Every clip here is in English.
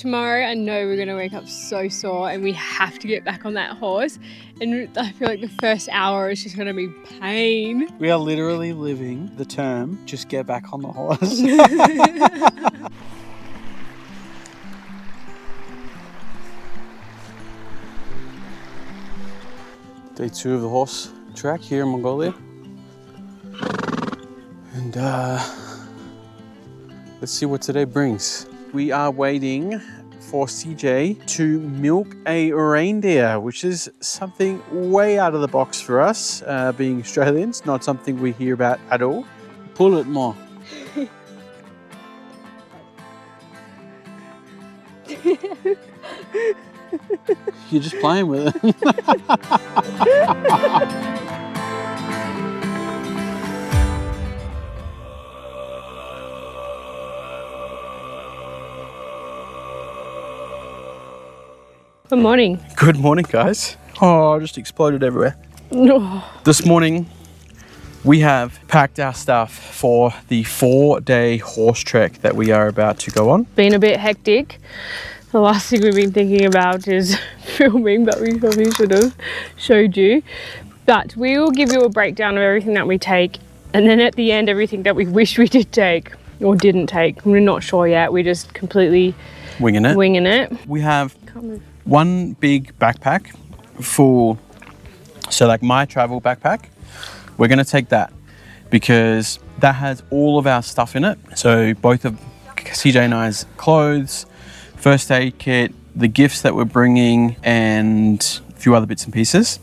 tomorrow I know we're going to wake up so sore and we have to get back on that horse. And I feel like the first hour is just going to be pain. We are literally living the term, just get back on the horse. Day 2 of the horse track here in Mongolia. And let's see what today brings. We are waiting for Cjae to milk a reindeer, which is something way out of the box for us, being Australians, not something we hear about at all. Pull it more. You're just playing with it. Good morning. Good morning, guys. Oh, I just exploded everywhere. No. This morning, we have packed our stuff for the 4-day horse trek that we are about to go on. Been a bit hectic. The last thing we've been thinking about is filming, but we probably should have showed you. But we will give you a breakdown of everything that we take, and then at the end, everything that we wish we did take or didn't take. We're not sure yet. We're just completely winging it. We have one big backpack full, so like my travel backpack. We're going to take that because that has all of our stuff in it. So both of Cjae and I's clothes, first aid kit, the gifts that we're bringing, and a few other bits and pieces.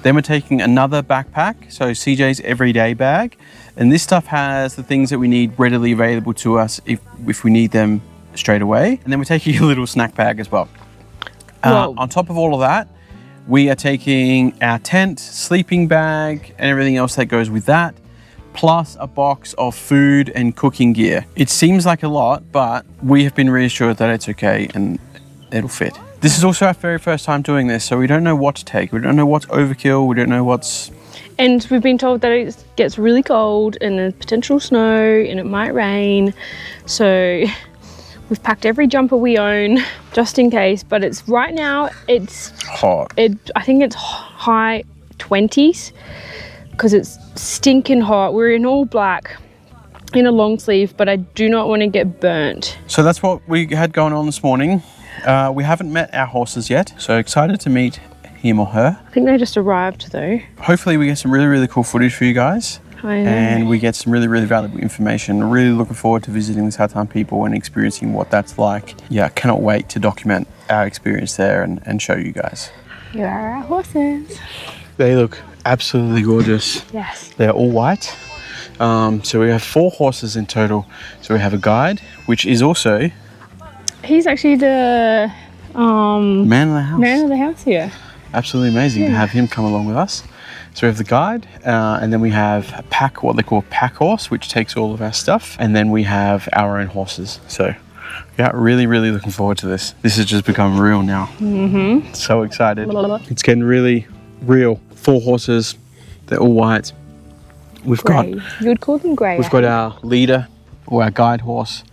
Then we're taking another backpack, so Cjae's everyday bag, and this stuff has the things that we need readily available to us if we need them straight away. And then we're taking a little snack bag as well. On top of all of that, we are taking our tent, sleeping bag, and everything else that goes with that, plus a box of food and cooking gear. It seems like a lot, but we have been reassured that it's okay and it'll fit. This is also our very first time doing this, so we don't know what to take. We don't know what's overkill. We don't know what's... And we've been told that it gets really cold and there's potential snow and it might rain. So we've packed every jumper we own just in case, but it's right now it's hot. I think it's high 20s because it's stinking hot. We're in all black in a long sleeve, but I do not want to get burnt. So that's what we had going on this morning. We haven't met our horses yet, so excited to meet him or her. I think they just arrived though. Hopefully we get some really, really cool footage for you guys. I know. And we get some really, really valuable information. Really looking forward to visiting the Tsaatan people and experiencing what that's like. Yeah, cannot wait to document our experience there and show you guys. Here are our horses. They look absolutely gorgeous. Yes. They're all white. So we have 4 horses in total. So we have a guide, which is also... He's actually the man of the house. Man of the house here. Absolutely amazing to have him come along with us. So we have the guide, and then we have a pack, what they call a pack horse, which takes all of our stuff. And then we have our own horses. So yeah, really, really looking forward to this. This has just become real now. Mm-hmm. So excited. It's getting really real. 4 horses, they're all white. We've grey. You would call them grey. We've got our leader, or our guide horse,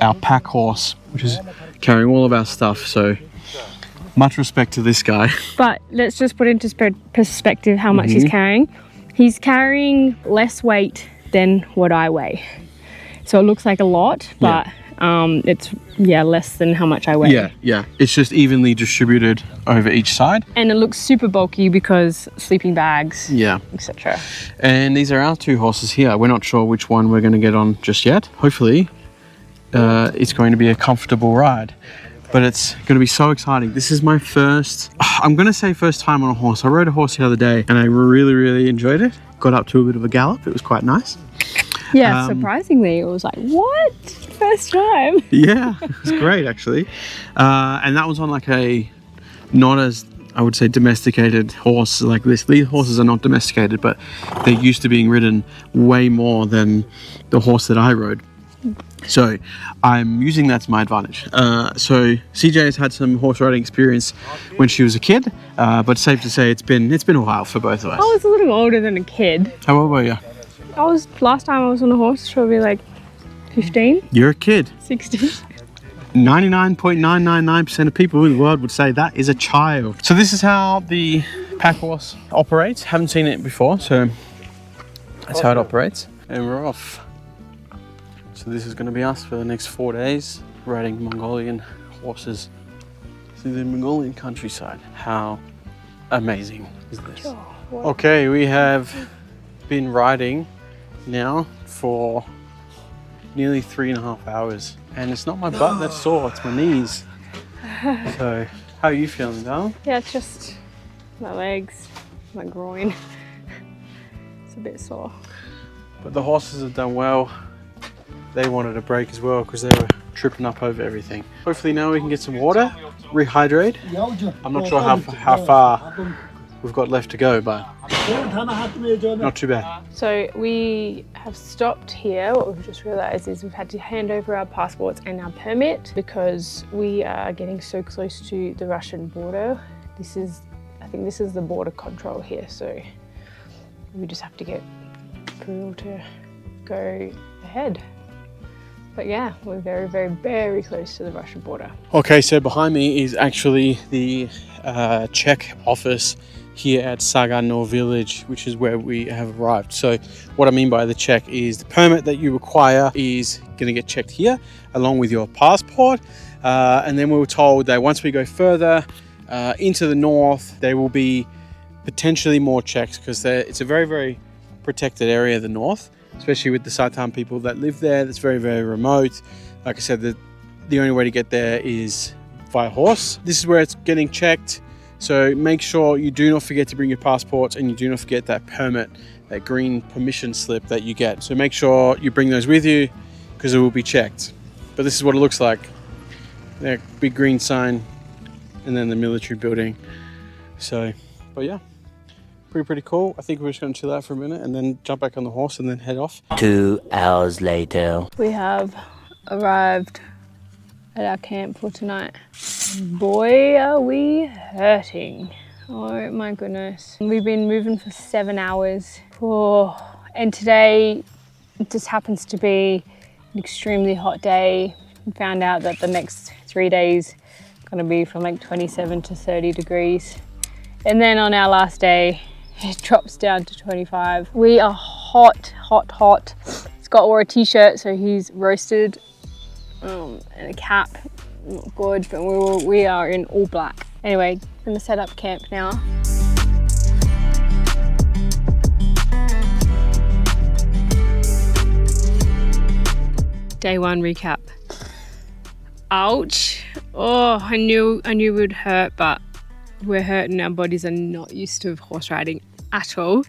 our pack horse, which is carrying all of our stuff. So much respect to this guy. But let's just put into perspective how much he's carrying. He's carrying less weight than what I weigh. So it looks like a lot, but it's less than how much I weigh. Yeah. It's just evenly distributed over each side. And it looks super bulky because sleeping bags, etc. And these are our 2 horses here. We're not sure which one we're going to get on just yet. Hopefully, it's going to be a comfortable ride. But it's going to be so exciting. This is my first, I'm going to say first time on a horse. I rode a horse the other day and I really, really enjoyed it. Got up to a bit of a gallop. It was quite nice. Yeah, surprisingly, it was like, what? First time? Yeah, it was great actually. And that was on like a, not as, I would say, domesticated horse like this. These horses are not domesticated, but they're used to being ridden way more than the horse that I rode. So I'm using that to my advantage. So Cjae has had some horse riding experience when she was a kid, but safe to say it's been a while for both of us. I was a little older than a kid. How old were you? Last time I was on a horse, probably like 15. You're a kid. 16. 99.999% of people in the world would say that is a child. So this is how the pack horse operates. Haven't seen it before, so that's how it operates. And we're off. So this is going to be us for the next 4 days, riding Mongolian horses through the Mongolian countryside. How amazing is this? Okay, we have been riding now for nearly 3.5 hours. And it's not my butt that's sore, it's my knees. So, how are you feeling, darling? Yeah, it's just my legs, my groin. It's a bit sore. But the horses have done well. They wanted a break as well because they were tripping up over everything. Hopefully now we can get some water, rehydrate. I'm not sure how far we've got left to go, but not too bad. So we have stopped here. What we've just realised is we've had to hand over our passports and our permit because we are getting so close to the Russian border. I think this is the border control here, so we just have to get approval to go ahead. But yeah, we're very, very, very close to the Russian border. Okay, so behind me is actually the Czech office here at Tsataan Village, which is where we have arrived. So what I mean by the check is the permit that you require is going to get checked here along with your passport. And then we were told that once we go further into the north, there will be potentially more checks because it's a very, very protected area, the north, especially with the Tsaatan people that live there. That's very, very remote. Like I said, the only way to get there is via horse. This is where it's getting checked. So make sure you do not forget to bring your passports and you do not forget that permit, that green permission slip that you get. So make sure you bring those with you because it will be checked. But this is what it looks like. That big green sign and then the military building. So, but yeah, pretty cool. I think we're just going to chill out for a minute and then jump back on the horse and then head off. 2 hours later. We have arrived at our camp for tonight. Boy, are we hurting. Oh my goodness. We've been moving for 7 hours. And today it just happens to be an extremely hot day. We found out that the next 3 days are going to be from like 27 to 30 degrees. And then on our last day, it drops down to 25. We are hot, hot, hot. Scott wore a t-shirt, so he's roasted, and a cap. Not good, but we are in all black. Anyway, I'm gonna set up camp now. Day 1 recap. Ouch. Oh, I knew it would hurt, but we're hurting. Our bodies are not used to horse riding at all.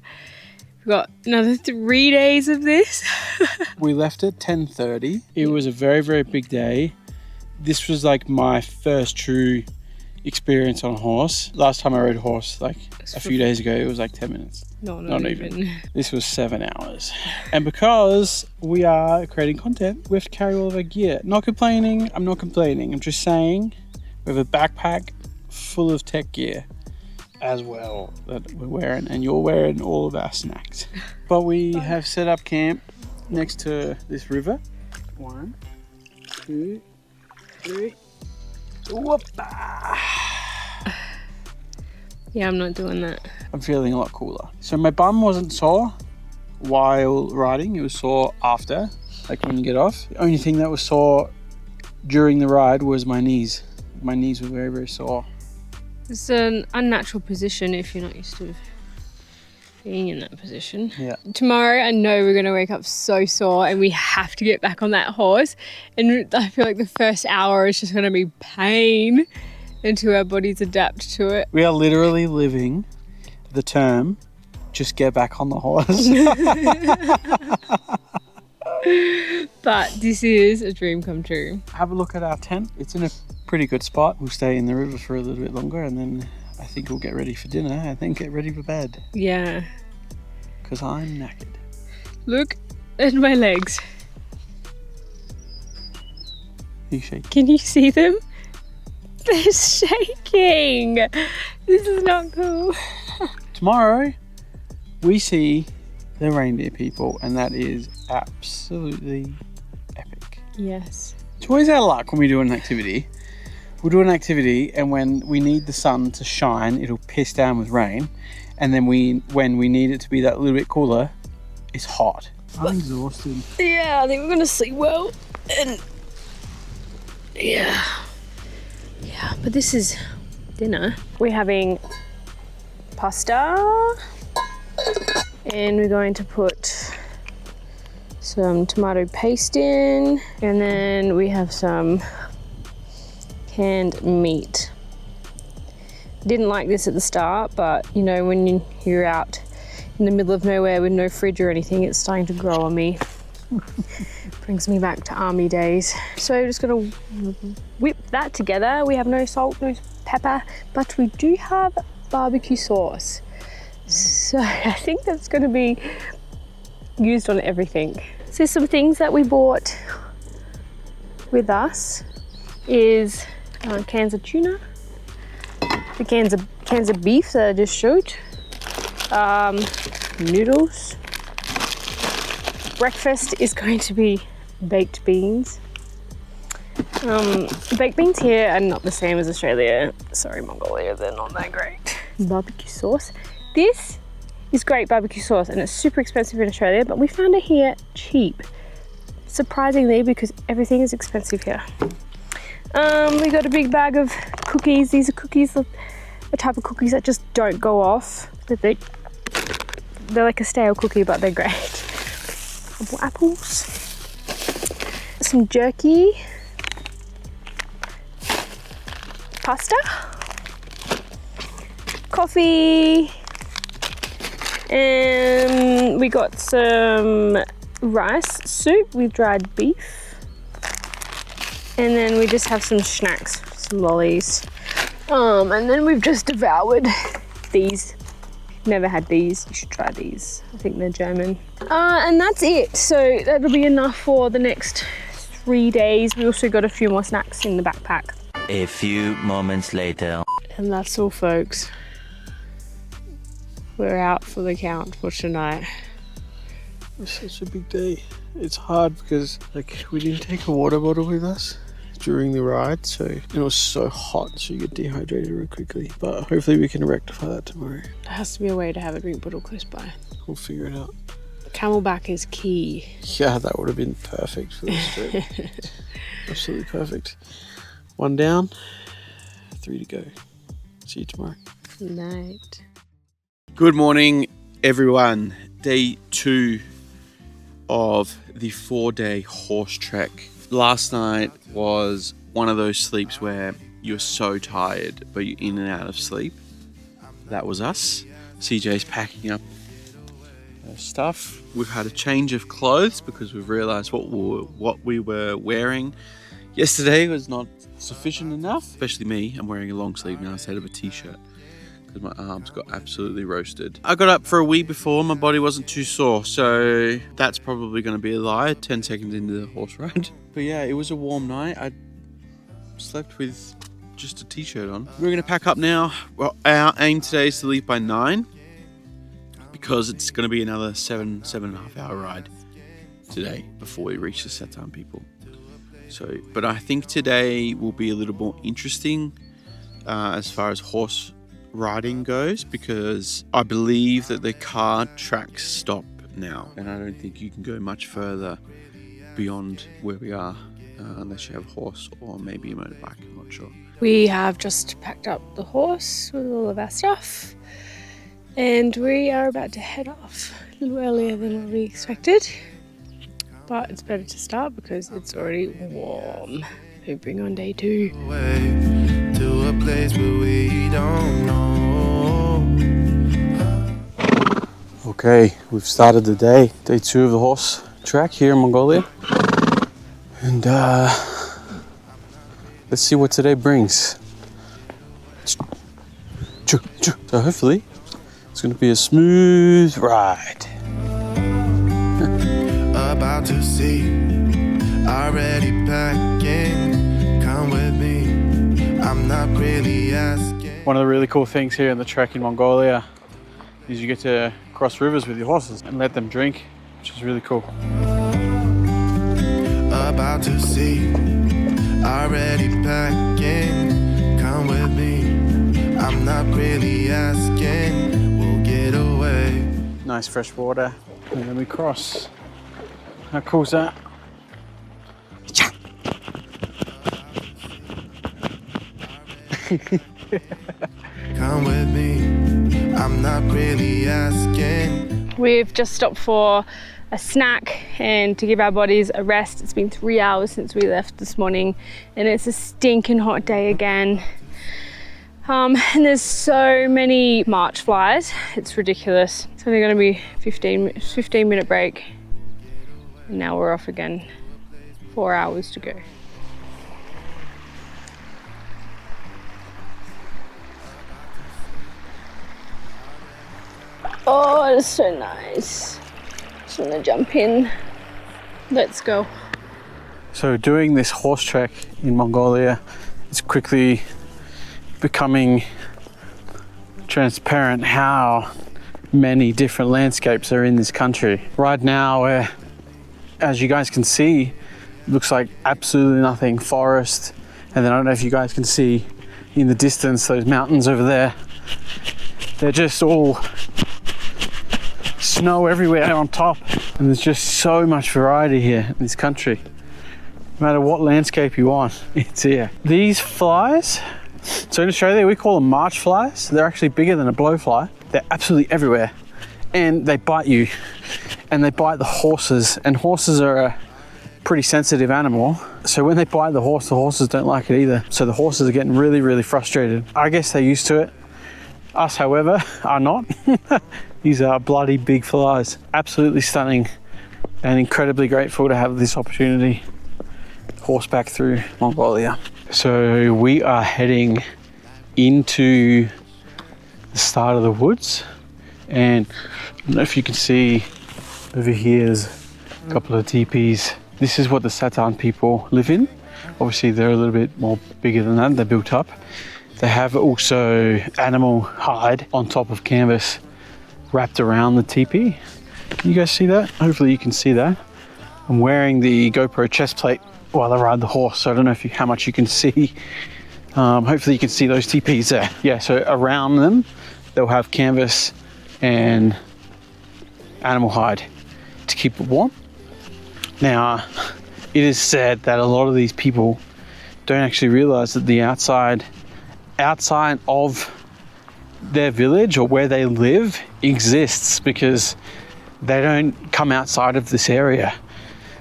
We've got another 3 days of this. We left at 10:30. It was a very, very big day. This was like my first true experience on a horse. Last time I rode a horse, like a few days ago, it was like 10 minutes. Not even. This was 7 hours. And because we are creating content, we have to carry all of our gear. Not complaining, I'm not complaining. I'm just saying we have a backpack full of tech gear as well that we're wearing, and you're wearing all of our snacks. But we have set up camp next to this river. 1, 2, 3. Whoop-ah. Yeah, I'm not doing that. I'm feeling a lot cooler. So my bum wasn't sore while riding, it was sore after, like when you get off. The only thing that was sore during the ride was my knees. My knees were very, very sore. It's an unnatural position if you're not used to being in that position. Yeah. Tomorrow, I know we're going to wake up so sore and we have to get back on that horse. And I feel like the first hour is just going to be pain until our bodies adapt to it. We are literally living the term, just get back on the horse. But this is a dream come true. Have a look at our tent. It's in a pretty good spot. We'll stay in the river for a little bit longer and then I think we'll get ready for dinner and then get ready for bed. Yeah. Because I'm knackered. Look at my legs. You shake. Can you see them? They're shaking. This is not cool. Tomorrow we see the reindeer people and that is absolutely epic. Yes. It's always our luck when we do an activity. We'll do an activity, and when we need the sun to shine, it'll piss down with rain. And then when we need it to be that little bit cooler, it's hot. I'm exhausted. Yeah, I think we're gonna sleep well. And yeah, but this is dinner. We're having pasta, and we're going to put some tomato paste in, and then we have some canned meat. Didn't like this at the start, but you know, when you're out in the middle of nowhere with no fridge or anything, it's starting to grow on me. Brings me back to army days. So we're just gonna whip that together. We have no salt, no pepper, but we do have barbecue sauce. So I think that's gonna be used on everything. So some things that we bought with us is cans of tuna, the cans of beef that I just showed, noodles. Breakfast is going to be baked beans. Baked beans here are not the same as Australia. Sorry, Mongolia, they're not that great. Barbecue sauce. This is great barbecue sauce, and it's super expensive in Australia, but we found it here cheap. Surprisingly, because everything is expensive here. We got a big bag of cookies. These are cookies, the type of cookies that just don't go off. They're like a stale cookie, but they're great. A couple apples, some jerky, pasta, coffee, and we got some rice soup with dried beef, and then we just have some snacks, some lollies, and then we've just devoured these. Never had these, you should try these. I think they're German. And that's it. So that'll be enough for the next 3 days. We also got a few more snacks in the backpack. A few moments later. And that's all, folks. We're out for the count for tonight. It's such a big day. It's hard because we didn't take a water bottle with us during the ride, so it was so hot, so you get dehydrated real quickly. But hopefully we can rectify that tomorrow. There has to be a way to have a drink bottle close by. We'll figure it out. Camelback is key. Yeah, that would have been perfect for this trip. Absolutely perfect. 1 down, 3 to go. See you tomorrow. Night. Good morning, everyone. Day 2 of the 4-day horse trek. Last night was one of those sleeps where you're so tired, but you're in and out of sleep. That was us. CJ's packing up stuff. We've had a change of clothes because we've realized what we were wearing yesterday was not sufficient enough. Especially me. I'm wearing a long sleeve now instead of a t-shirt because my arms got absolutely roasted. I got up for a wee before. My body wasn't too sore, so that's probably going to be a lie 10 seconds into the horse ride. But yeah, it was a warm night. I slept with just a t-shirt on. We're going to pack up now. Well, our aim today is to leave by 9 because it's going to be another 7.5 hour ride today before we reach the Tsataan people. So, but I think today will be a little more interesting as far as horse riding goes, because I believe that the car tracks stop now, and I don't think you can go much further beyond where we are unless you have a horse or maybe a motorbike. I'm not sure. We have just packed up the horse with all of our stuff, and we are about to head off a little earlier than what we expected, but it's better to start because it's already warm. Hoping on day 2. To a place where we don't know. Okay, we've started the day 2 of the horse track here in Mongolia, and let's see what today brings. So hopefully it's going to be a smooth ride. About to see, already packing, come with me, I'm not really asking. One of the really cool things here in the trek in Mongolia is you get to cross rivers with your horses and let them drink, which is really cool. About to see, already packing. Come with me, I'm not really asking. We'll get away. Nice fresh water, and then we cross. How cool is that? Come with me, I'm not really asking. We've just stopped for a snack and to give our bodies a rest. It's been 3 hours since we left this morning and it's a stinking hot day again. And there's so many march flies, it's ridiculous. It's only going to be 15 minute break. And now we're off again. 4 hours to go. Oh, it's so nice. Just want to jump in. Let's go. So doing this horse trek in Mongolia is quickly becoming transparent how many different landscapes are in this country. Right now, as you guys can see, looks like absolutely nothing, forest. And then I don't know if you guys can see in the distance, those mountains over there. They're just all snow everywhere on top. And there's just so much variety here in this country. No matter what landscape you want, it's here. These flies, so in Australia we call them march flies. They're actually bigger than a blowfly. They're absolutely everywhere. And they bite you. And they bite the horses. And horses are a pretty sensitive animal. So when they bite the horses don't like it either. So the horses are getting really, really frustrated. I guess they're used to it. Us, however, are not. These are bloody big flies. Absolutely stunning and incredibly grateful to have this opportunity. Horseback through Mongolia. So we are heading into the start of the woods. And I don't know if you can see over here, there's a couple of teepees. This is what the Tsataan people live in. Obviously they're a little bit more bigger than that, they're built up. They have also animal hide on top of canvas wrapped around the teepee. Can you guys see that? Hopefully you can see that. I'm wearing the GoPro chest plate while I ride the horse, so I don't know how much you can see. Hopefully you can see those teepees there. Yeah, so around them, they'll have canvas and animal hide to keep it warm. Now, it is said that a lot of these people don't actually realize that the outside of their village or where they live exists because they don't come outside of this area.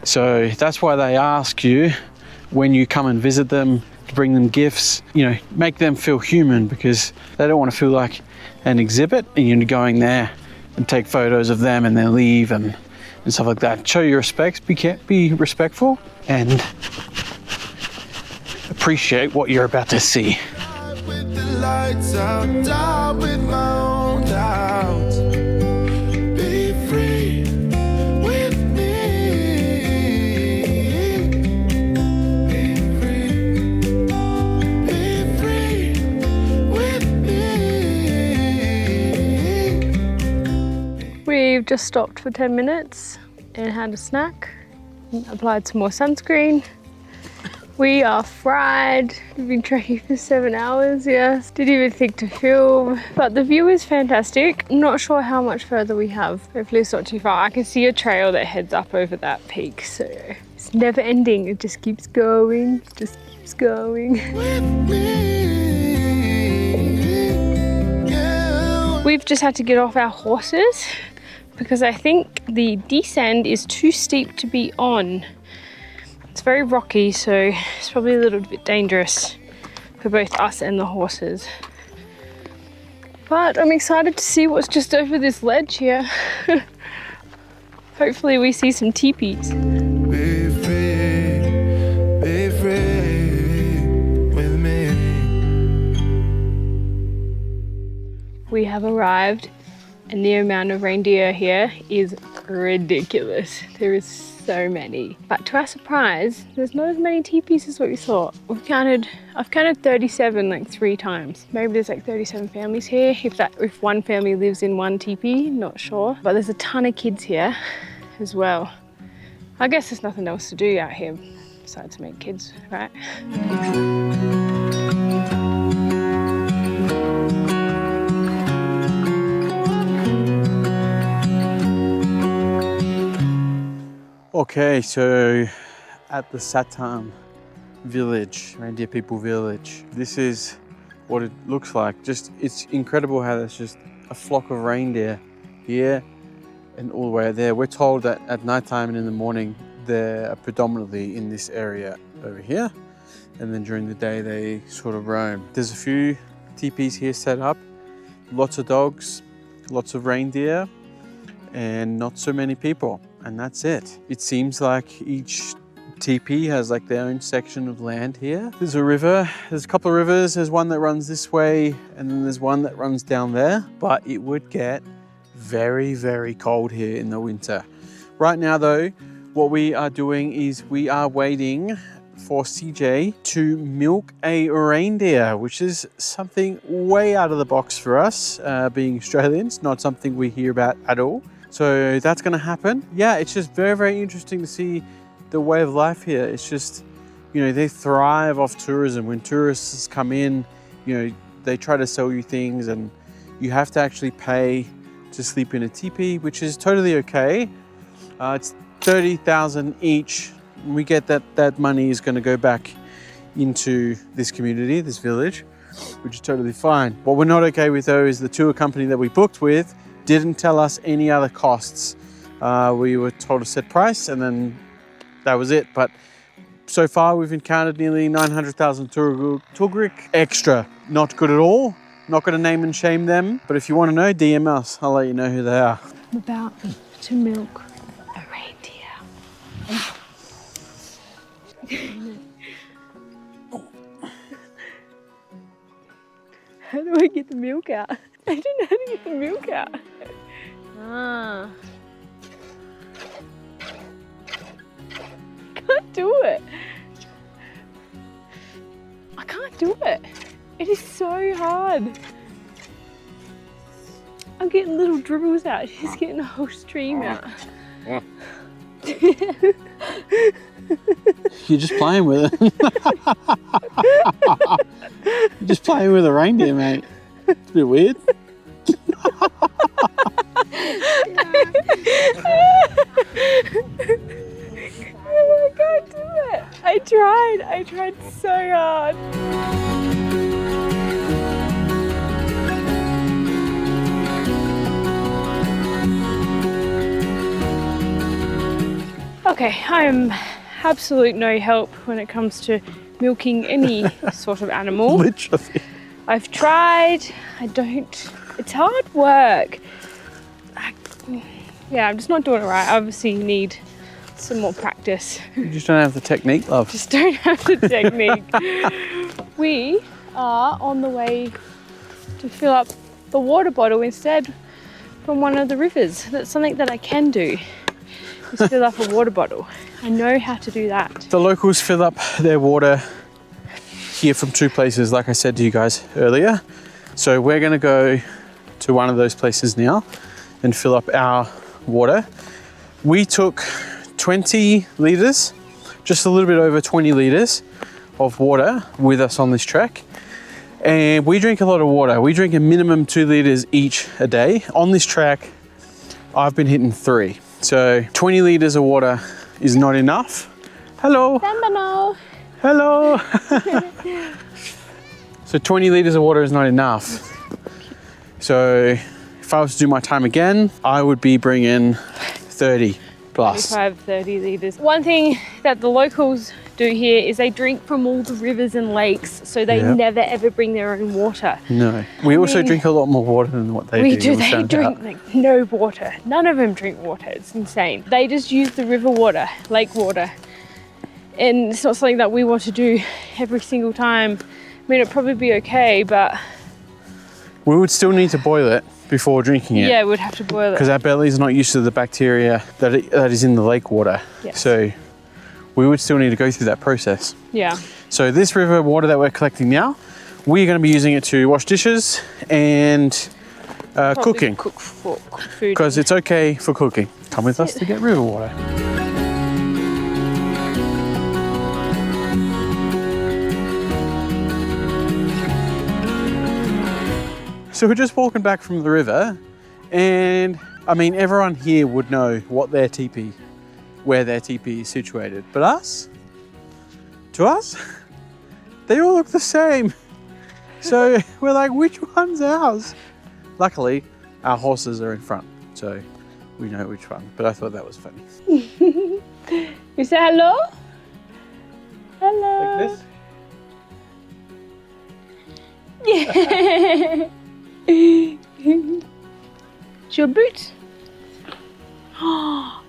So that's why they ask you when you come and visit them to bring them gifts, you know, make them feel human because they don't want to feel like an exhibit and you're going there and take photos of them and then leave and stuff like that. Show your respects, be respectful and appreciate what you're about to see. With the lights out, die with my own doubts. Be free with me. Be free with me. We've just stopped for 10 minutes and had a snack, applied some more sunscreen. We are fried. We've been trekking for 7 hours, yes. Didn't even think to film, but the view is fantastic. I'm not sure how much further we have. Hopefully it's not too far. I can see a trail that heads up over that peak, so it's never ending. It just keeps going, just keeps going. We've just had to get off our horses because I think the descent is too steep to be on. It's very rocky, so it's probably a little bit dangerous for both us and the horses. But I'm excited to see what's just over this ledge here. Hopefully we see some teepees. Be free with me. We have arrived and the amount of reindeer here is ridiculous. There is so many. But to our surprise, there's not as many teepees as what we thought. I've counted 37 like 3 times. Maybe there's like 37 families here. If one family lives in one teepee, not sure. But there's a ton of kids here as well. I guess there's nothing else to do out here. Besides make kids, right? Okay, so at the Tsataan Village, Reindeer People Village, this is what it looks like. It's incredible how there's just a flock of reindeer here and all the way there. We're told that at nighttime and in the morning, they're predominantly in this area over here. And then during the day, they sort of roam. There's a few teepees here set up, lots of dogs, lots of reindeer, and not so many people. And that's it. It seems like each teepee has like their own section of land here. There's a river, there's a couple of rivers. There's one that runs this way and then there's one that runs down there. But it would get very, very cold here in the winter. Right now though, what we are doing is we are waiting for Cjae to milk a reindeer, which is something way out of the box for us, being Australians, not something we hear about at all. So that's gonna happen. Yeah, it's just very, very interesting to see the way of life here. It's just, you know, they thrive off tourism. When tourists come in, you know, they try to sell you things and you have to actually pay to sleep in a teepee, which is totally okay. It's 30,000 each. We get that money is gonna go back into this community, this village, which is totally fine. What we're not okay with though is the tour company that we booked with didn't tell us any other costs. We were told a set price and then that was it. But so far we've encountered nearly 900,000 Tugrik extra. Not good at all. Not gonna name and shame them. But if you wanna know, DM us. I'll let you know who they are. I'm about to milk a reindeer. How do I get the milk out? I don't know how to get the milk out. Ah. Can't do it. I can't do it. It is so hard. I'm getting little dribbles out. She's getting a whole stream out. You're just playing with it. You're just playing with a reindeer, mate. It's a bit weird. I can't do it. I tried so hard. Okay, I'm absolute no help when it comes to milking any sort of animal. Literally. I've tried, it's hard work. I'm just not doing it right. Obviously you need some more practice. You just don't have the technique, love. Just don't have the technique. We are on the way to fill up the water bottle instead from one of the rivers. That's something that I can do, is fill up a water bottle. I know how to do that. The locals fill up their water here from two places, like I said to you guys earlier. So we're gonna go to one of those places now and fill up our water. We took 20 litres, just a little bit over 20 litres of water with us on this trek. And we drink a lot of water. We drink a minimum 2 litres each a day. On this trek, I've been hitting 3. So 20 litres of water is not enough. Hello. Sambano. Hello. So 20 litres of water is not enough. So if I was to do my time again, I would be bringing 30 plus. 25, 30 litres. One thing that the locals do here is they drink from all the rivers and lakes, so they never ever bring their own water. No. We also drink a lot more water than what they do. We do. They drink like no water. None of them drink water. It's insane. They just use the river water, lake water. And it's not something that we want to do every single time. I mean, it'd probably be okay, but... We would still need to boil it before drinking it. Yeah, we'd have to boil it. Because our belly is not used to the bacteria that is in the lake water. Yes. So we would still need to go through that process. Yeah. So this river water that we're collecting now, we're going to be using it to wash dishes and cooking. Cook food. Because it's okay for cooking. Come with us to get river water. So we're just walking back from the river, and I mean, everyone here would know what their teepee, where their teepee is situated. But to us, they all look the same. So we're like, which one's ours? Luckily, our horses are in front, so we know which one. But I thought that was funny. You say hello? Hello. Like this? Yeah. It's your boot. Oh,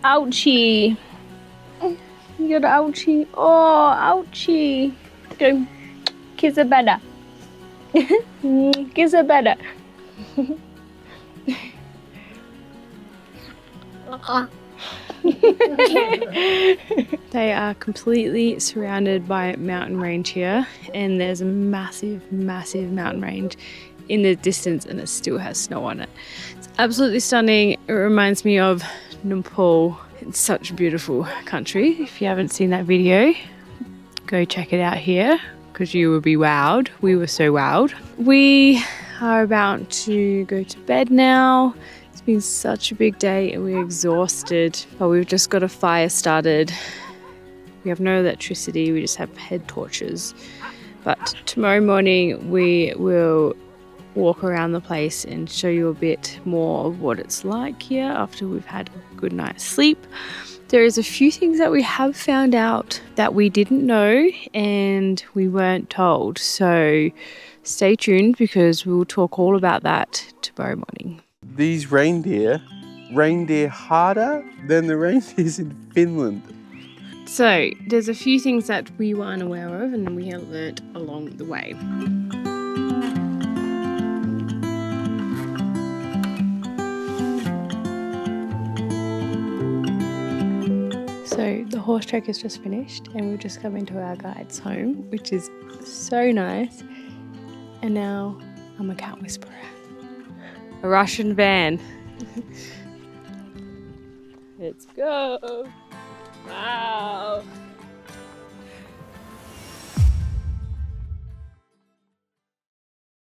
ouchie. You got an ouchie. Oh, ouchie. Go. Kiss it better. Kiss it better. They are completely surrounded by mountain range here, and there's a massive, massive mountain range in the distance, and it still has snow on it. It's absolutely stunning. It reminds me of Nepal. It's such a beautiful country. If you haven't seen that video, go check it out here, because you will be wowed. We were so wowed. We are about to go to bed now. It's been such a big day and we're exhausted, but we've just got a fire started. We have no electricity, we just have head torches. But tomorrow morning we will walk around the place and show you a bit more of what it's like here after we've had a good night's sleep. There is a few things that we have found out that we didn't know and we weren't told. So stay tuned because we'll talk all about that tomorrow morning. These reindeer harder than the reindeers in Finland. So there's a few things that we were unaware of and we have learnt along the way. So the horse trek is just finished and we've just come into our guide's home, which is so nice. And now I'm a cat whisperer. A Russian van. Let's go. Wow.